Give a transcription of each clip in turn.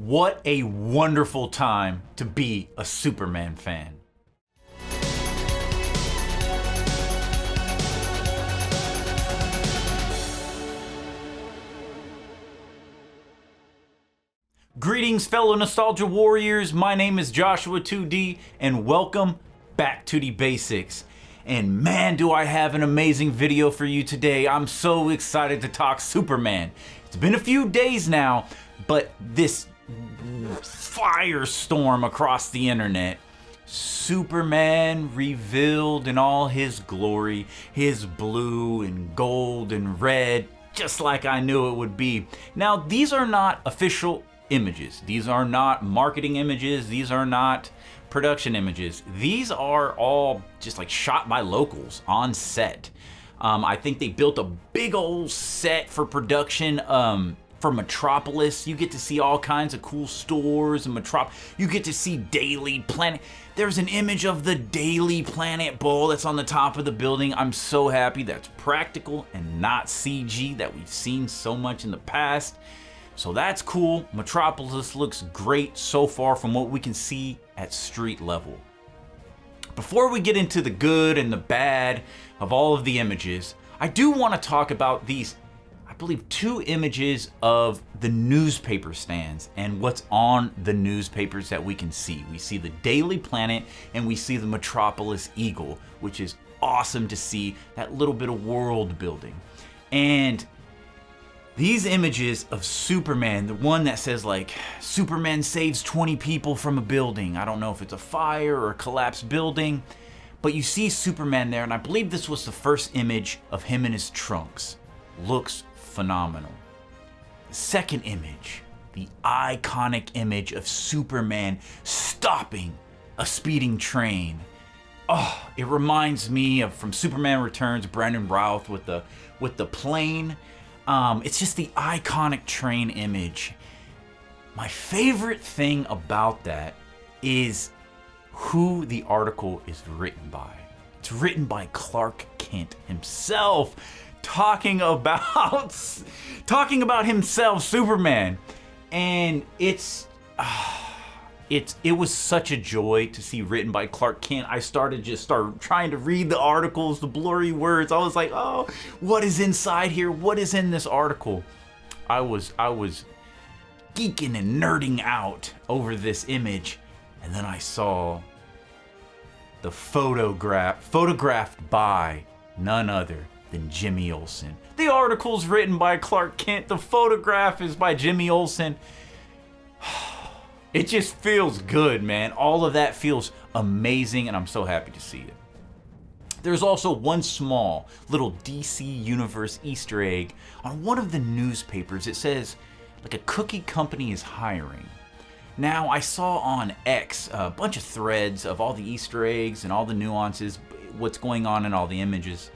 What a wonderful time to be a Superman fan. Greetings, fellow nostalgia warriors. My name is Joshua 2D, and welcome back to the basics. And man, do I have an amazing video for you today. I'm so excited to talk Superman. It's been a few days now, but this firestorm across the internet, Superman revealed in all his glory, his blue and gold and red, just like I knew it would be. Now, these are not official images. These are not marketing images. These are not production images. These are all just like shot by locals on set. I think they built a big old set for production for Metropolis. You get to see all kinds of cool stores in Metropolis. You get to see Daily Planet. There's an image of the Daily Planet bowl that's on the top of the building. I'm so happy that's practical and not CG that we've seen so much in the past. So that's cool. Metropolis looks great so far from what we can see at street level. Before we get into the good and the bad of all of the images, I do want to talk about these, I believe, two images of the newspaper stands and what's on the newspapers that we can see. We see the Daily Planet and we see the Metropolis Eagle, which is awesome to see, that little bit of world building. And these images of Superman, the one that says like, Superman saves 20 people from a building. I don't know if it's a fire or a collapsed building, but you see Superman there, and I believe this was the first image of him in his trunks. Looks phenomenal. The second image, the iconic image of Superman stopping a speeding train. Oh, it reminds me of from Superman Returns, Brandon Routh with the plane. It's just the iconic train image. My favorite thing about that is who the article is written by. It's written by Clark Kent himself, talking about himself, Superman. And it was such a joy to see written by Clark Kent. I started trying to read the articles, the blurry words. I was like, oh, what is inside here? What is in this article? I was geeking and nerding out over this image, and then I saw the photographed by none other than Jimmy Olsen. The article's written by Clark Kent. The photograph is by Jimmy Olsen. It just feels good, man. All of that feels amazing, and I'm so happy to see it. There's also one small little DC Universe Easter egg on one of the newspapers. It says, like, a cookie company is hiring. Now, I saw on X a bunch of threads of all the Easter eggs and all the nuances, what's going on in all the images.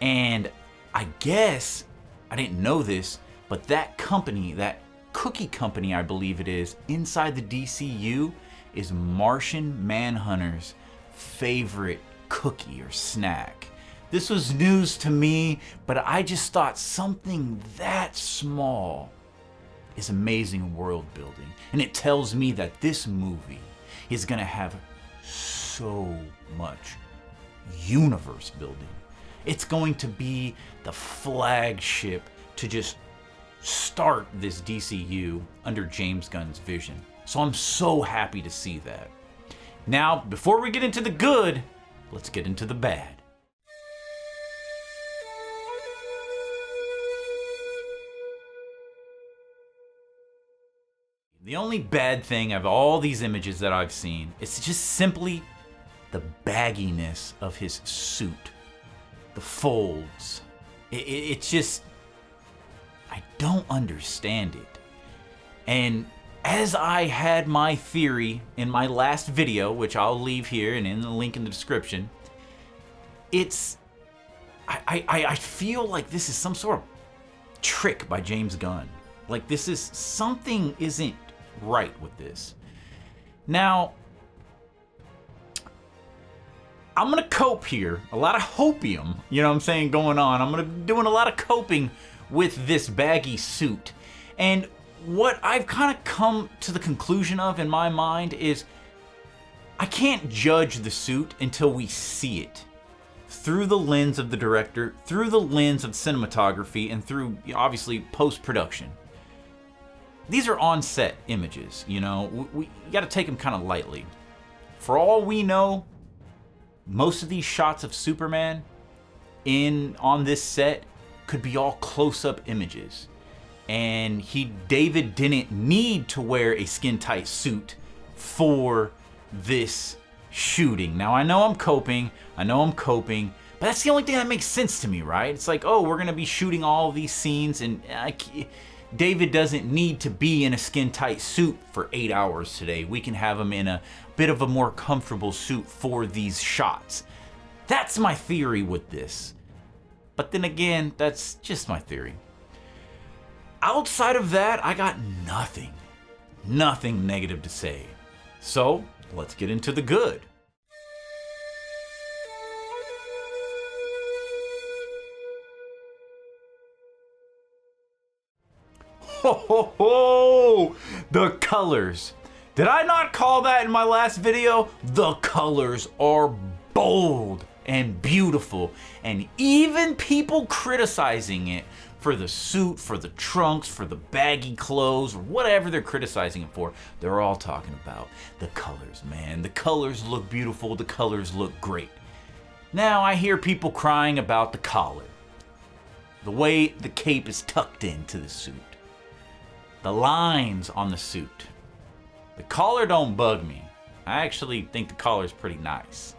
And I guess, I didn't know this, but that company, that cookie company, I believe it is, inside the DCU is Martian Manhunter's favorite cookie or snack. This was news to me, but I just thought something that small is amazing world building. And it tells me that this movie is gonna have so much universe building. It's going to be the flagship to just start this DCU under James Gunn's vision. So I'm so happy to see that. Now, before we get into the good, let's get into the bad. The only bad thing of all these images that I've seen is just simply the bagginess of his suit. The folds. It's just, I don't understand it. And as I had my theory in my last video, which I'll leave here and in the link in the description, I feel like this is some sort of trick by James Gunn. Like this is, something isn't right with this. Now, I'm gonna cope here. A lot of hopium, you know what I'm saying, going on. I'm gonna be doing a lot of coping with this baggy suit. And what I've kind of come to the conclusion of in my mind is I can't judge the suit until we see it through the lens of the director, through the lens of cinematography, and through, obviously, post-production. These are on-set images, you know. We got to take them kind of lightly. For all we know, most of these shots of Superman on this set could be all close-up images. And David didn't need to wear a skin-tight suit for this shooting. Now, I know I'm coping, but that's the only thing that makes sense to me, right? It's like, oh, we're gonna be shooting all of these scenes, and David doesn't need to be in a skin-tight suit for 8 hours today. We can have him in a bit of a more comfortable suit for these shots. That's my theory with this. But then again, that's just my theory. Outside of that, I got nothing negative to say. So, let's get into the good. Ho ho ho! The colors. Did I not call that in my last video? The colors are bold and beautiful, and even people criticizing it for the suit, for the trunks, for the baggy clothes, or whatever they're criticizing it for, they're all talking about the colors, man. The colors look beautiful, the colors look great. Now I hear people crying about the collar, the way the cape is tucked into the suit, the lines on the suit. The collar don't bug me. I actually think the collar's pretty nice.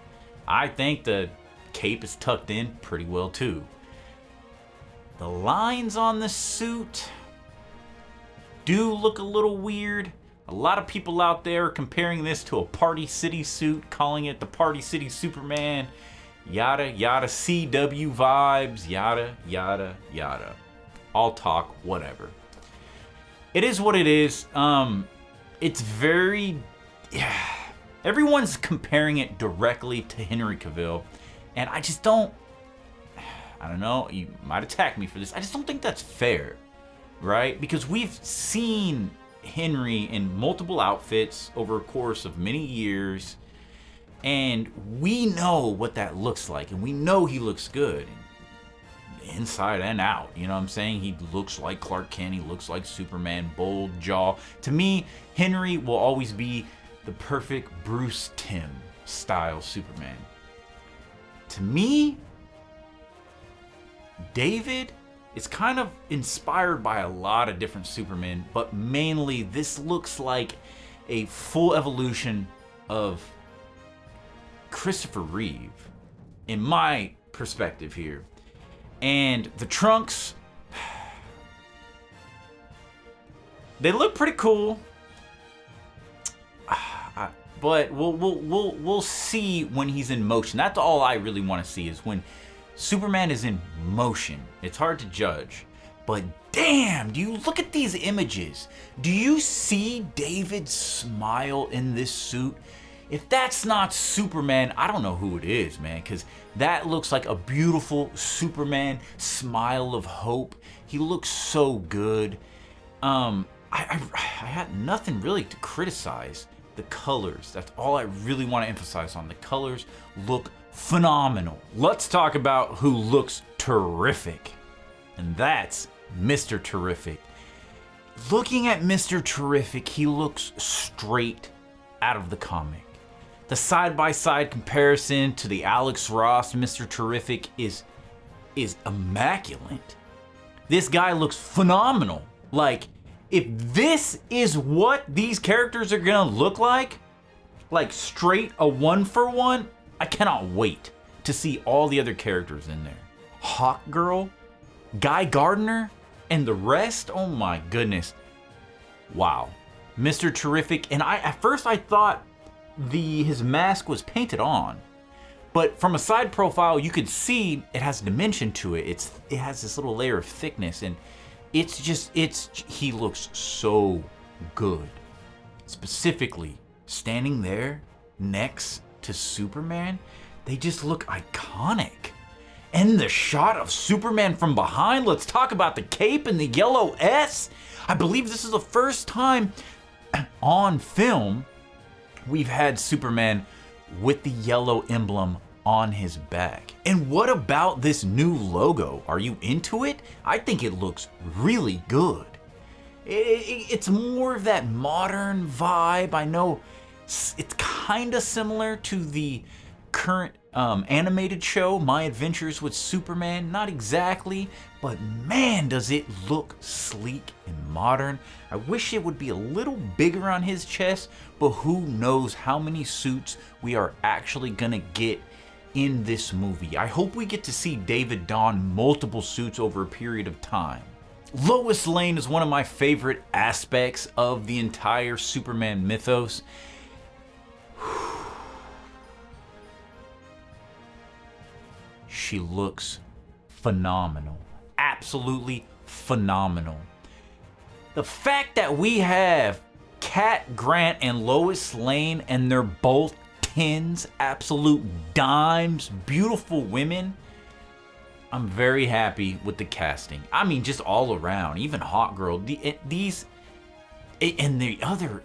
I think the cape is tucked in pretty well too. The lines on the suit do look a little weird. A lot of people out there are comparing this to a Party City suit, calling it the Party City Superman, yada yada, CW vibes, yada yada yada. All talk, whatever. It is what it is. It's very... everyone's comparing it directly to Henry Cavill, and I just don't... I don't know, you might attack me for this. I just don't think that's fair, right? Because we've seen Henry in multiple outfits over a course of many years, and we know what that looks like, and we know he looks good inside and out. You know what I'm saying? He looks like Clark Kent, he looks like Superman, bold jaw. To me, Henry will always be the perfect Bruce Timm style Superman. To me, David is kind of inspired by a lot of different Supermen, but mainly this looks like a full evolution of Christopher Reeve, in my perspective here. And the trunks, they look pretty cool, but we'll see when he's in motion. That's all I really want to see, is when Superman is in motion. It's hard to judge, but damn, do you look at these images? Do you see David's smile in this suit? If that's not Superman, I don't know who it is, man, because that looks like a beautiful Superman smile of hope. He looks so good. I had nothing really to criticize. The colors, that's all I really want to emphasize on. The colors look phenomenal. Let's talk about who looks terrific, and that's Mr. Terrific. Looking at Mr. Terrific, he looks straight out of the comic. The side-by-side comparison to the Alex Ross Mr. Terrific is immaculate. This guy looks phenomenal. Like, if this is what these characters are gonna look like straight a one-for-one, I cannot wait to see all the other characters in there. Hawk Girl, Guy Gardner, and the rest, oh my goodness. Wow. Mr. Terrific, and at first I thought his mask was painted on, but from a side profile you could see it has dimension to it. It has this little layer of thickness, and he looks so good. Specifically, standing there next to Superman, they just look iconic. And the shot of Superman from behind, let's talk about the cape and the yellow S. I believe this is the first time on film we've had Superman with the yellow emblem on his back. And what about this new logo? Are you into it? I think it looks really good. It's more of that modern vibe. I know it's kind of similar to the current animated show, My Adventures with Superman. Not exactly, but man, does it look sleek and modern. I wish it would be a little bigger on his chest, but who knows how many suits we are actually gonna get in this movie. I hope we get to see David don multiple suits over a period of time. Lois Lane is one of my favorite aspects of the entire Superman mythos. She looks phenomenal. Absolutely phenomenal. The fact that we have Cat Grant and Lois Lane and they're both 10s, absolute dimes, beautiful women. I'm very happy with the casting. I mean, just all around, even Hot Girl. These, and the other,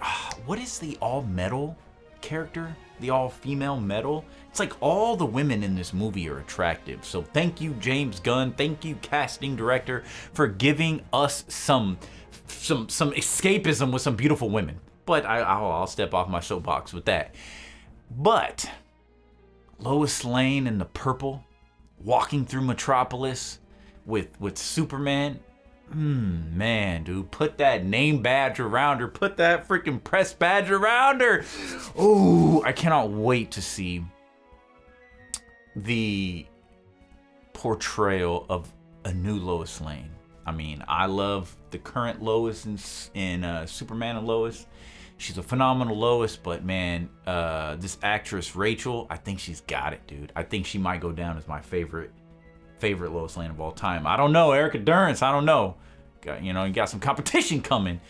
what is the all metal character? The all female metal? It's like all the women in this movie are attractive. So thank you, James Gunn. Thank you, casting director, for giving us some escapism with some beautiful women. But I'll step off my soapbox with that. But Lois Lane in the purple, walking through Metropolis with Superman. Man, dude, put that name badge around her. Put that freaking press badge around her. Oh, I cannot wait to see the portrayal of a new Lois Lane. I mean, I love the current Lois in Superman and Lois. She's a phenomenal Lois, but man, this actress Rachel, I think she's got it, dude. I think she might go down as my favorite Lois Lane of all time. I don't know, Erica Durance, I don't know. You got some competition coming.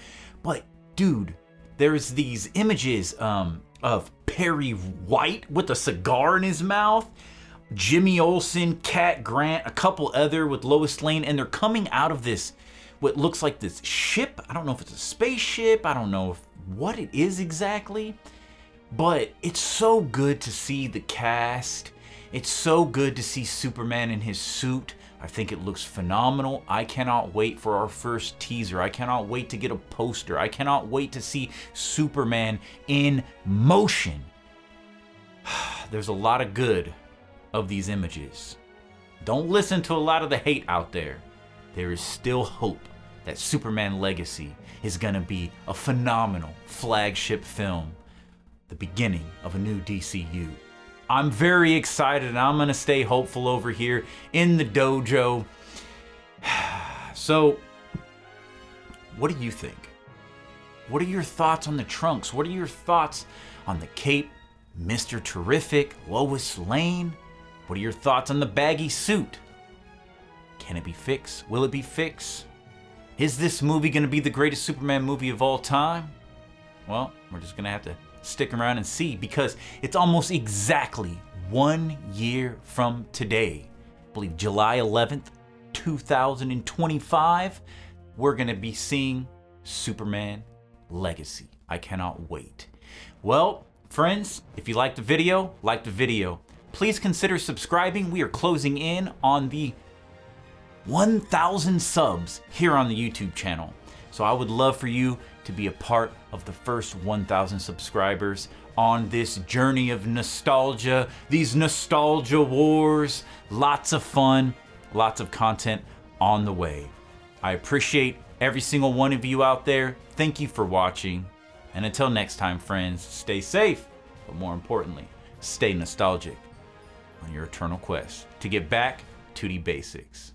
But dude, there's these images of Perry White with a cigar in his mouth, Jimmy Olsen, Cat Grant, a couple other with Lois Lane, and they're coming out of this, what looks like this ship. I don't know if it's a spaceship. I don't know what it is exactly, but it's so good to see the cast. It's so good to see Superman in his suit. I think it looks phenomenal. I cannot wait for our first teaser. I cannot wait to get a poster. I cannot wait to see Superman in motion. There's a lot of good of these images. Don't listen to a lot of the hate out there. There is still hope that Superman Legacy is gonna be a phenomenal flagship film, the beginning of a new DCU. I'm very excited and I'm gonna stay hopeful over here in the dojo. So, what do you think? What are your thoughts on the trunks? What are your thoughts on the cape, Mr. Terrific, Lois Lane? What are your thoughts on the baggy suit? Can it be fixed? Will it be fixed? Is this movie gonna be the greatest Superman movie of all time? Well, we're just gonna have to stick around and see, because it's almost exactly 1 year from today. I believe July 11th, 2025, we're gonna be seeing Superman Legacy. I cannot wait. Well, friends, if you liked the video, please consider subscribing. We are closing in on the 1,000 subs here on the YouTube channel. So I would love for you to be a part of the first 1,000 subscribers on this journey of nostalgia, these nostalgia wars, lots of fun, lots of content on the way. I appreciate every single one of you out there. Thank you for watching. And until next time, friends, stay safe, but more importantly, stay nostalgic on your eternal quest to get back to the basics.